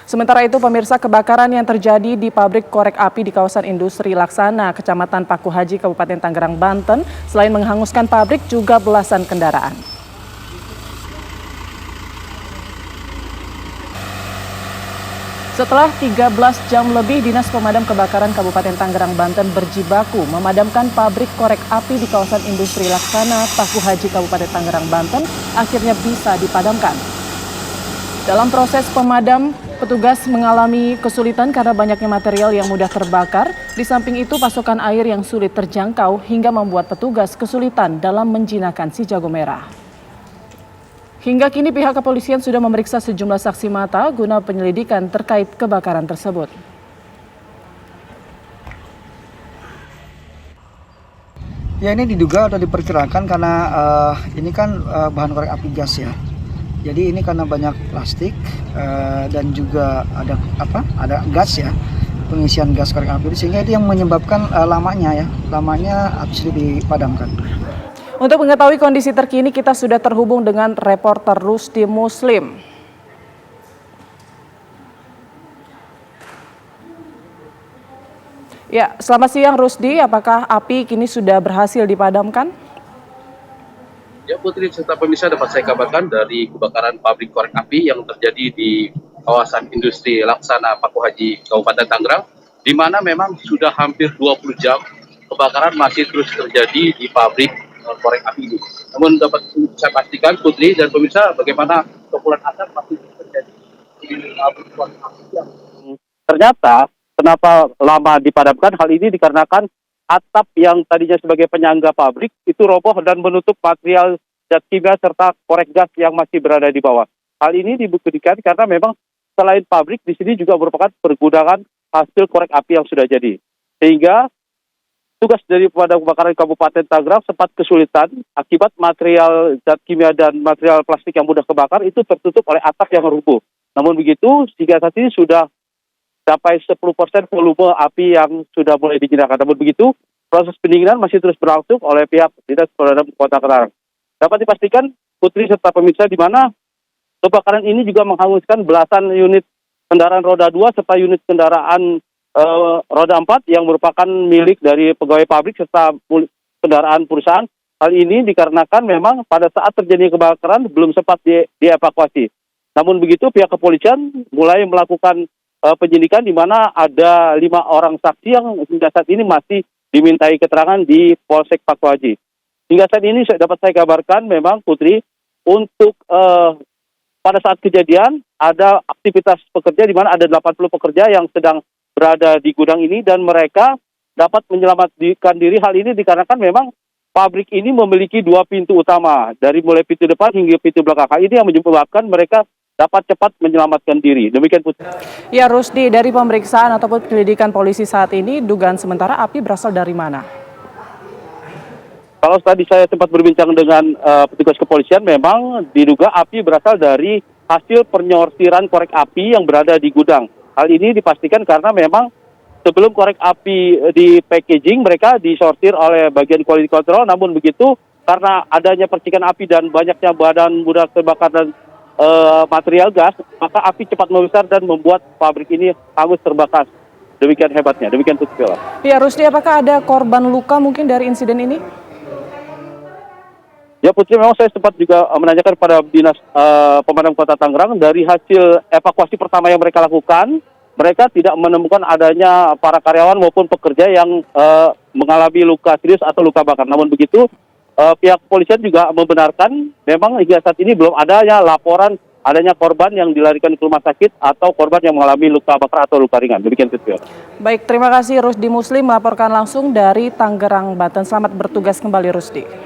Sementara itu, pemirsa, kebakaran yang terjadi di pabrik korek api di kawasan industri Laksana, Kecamatan Paku Haji, Kabupaten Tangerang, Banten, selain menghanguskan pabrik, juga belasan kendaraan. Setelah 13 jam lebih, Dinas Pemadam Kebakaran Kabupaten Tangerang, Banten berjibaku memadamkan pabrik korek api di kawasan industri Laksana, Paku Haji, Kabupaten Tangerang, Banten, akhirnya bisa dipadamkan. Dalam proses pemadam, petugas mengalami kesulitan karena banyaknya material yang mudah terbakar. Di samping itu, pasokan air yang sulit terjangkau hingga membuat petugas kesulitan dalam menjinakkan si jago merah. Hingga kini pihak kepolisian sudah memeriksa sejumlah saksi mata guna penyelidikan terkait kebakaran tersebut. Ya, ini diduga atau diperkirakan karena ini kan bahan korek api gas ya. Jadi ini karena banyak plastik dan juga ada gas ya, pengisian gas korek api, sehingga itu yang menyebabkan lamanya habis dipadamkan. Untuk mengetahui kondisi terkini, kita sudah terhubung dengan reporter Rusdi Muslim. Ya, selamat siang Rusdi. Apakah api kini sudah berhasil dipadamkan? Ya Putri serta pemirsa, dapat saya kabarkan dari kebakaran pabrik korek api yang terjadi di kawasan industri Laksana Paku Haji Kabupaten Tangerang, di mana memang sudah hampir 20 jam kebakaran masih terus terjadi di pabrik korek api ini. Namun dapat saya pastikan Putri dan pemirsa, bagaimana kepulan asap masih terus terjadi di pabrik korek api yang ternyata kenapa lama dipadamkan. Hal ini dikarenakan atap yang tadinya sebagai penyangga pabrik itu roboh dan menutup material zat kimia serta korek gas yang masih berada di bawah. Hal ini dibuktikan karena memang selain pabrik, di sini juga merupakan pergudangan hasil korek api yang sudah jadi. Sehingga tugas dari pemadam kebakaran Kabupaten Tangerang sempat kesulitan akibat material zat kimia dan material plastik yang mudah kebakar itu tertutup oleh atap yang rubuh. Namun begitu, hingga saat ini sudah sampai 10% volume api yang sudah mulai dijinakkan. Namun begitu, proses pendinginan masih terus berlangsung oleh pihak Dinas Pemadam Kota Tangerang. Dapat dipastikan, Putri serta pemirsa, di mana kebakaran ini juga menghanguskan belasan unit kendaraan roda 2 serta unit kendaraan roda 4 yang merupakan milik dari pegawai pabrik serta kendaraan perusahaan. Hal ini dikarenakan memang pada saat terjadi kebakaran belum sempat dievakuasi. Namun begitu, pihak kepolisian mulai melakukan penyidikan, di mana ada 5 orang saksi yang hingga saat ini masih dimintai keterangan di Polsek Paku Haji. Hingga saat ini dapat saya kabarkan memang Putri, untuk pada saat kejadian ada aktivitas pekerja, di mana ada 80 pekerja yang sedang berada di gudang ini dan mereka dapat menyelamatkan diri. Hal ini dikarenakan memang pabrik ini memiliki 2 pintu utama, dari mulai pintu depan hingga pintu belakang. Hal ini yang menyebabkan mereka dapat cepat menyelamatkan diri. Demikian Putri. Ya Rusdi, dari pemeriksaan ataupun penyelidikan polisi saat ini, dugaan sementara api berasal dari mana? Kalau tadi saya sempat berbincang dengan petugas kepolisian, memang diduga api berasal dari hasil penyortiran korek api yang berada di gudang. Hal ini dipastikan karena memang sebelum korek api di packaging, mereka disortir oleh bagian quality control. Namun begitu, karena adanya percikan api dan banyaknya badan mudah terbakar dan material gas, maka api cepat membesar dan membuat pabrik ini hangus terbakar. Demikian hebatnya, demikian Putri. Ya Rusdi, apakah ada korban luka mungkin dari insiden ini? Ya Putri, memang saya sempat juga menanyakan pada Dinas Pemadam Kota Tangerang. Dari hasil evakuasi pertama yang mereka lakukan, mereka tidak menemukan adanya para karyawan maupun pekerja yang mengalami luka serius atau luka bakar. Namun begitu, pihak kepolisian juga membenarkan memang hingga saat ini belum adanya laporan adanya korban yang dilarikan ke rumah sakit atau korban yang mengalami luka bakar atau luka ringan. Demikian Putri. Baik, terima kasih Rusdi Muslim melaporkan langsung dari Tangerang, Banten. Selamat bertugas kembali Rusdi.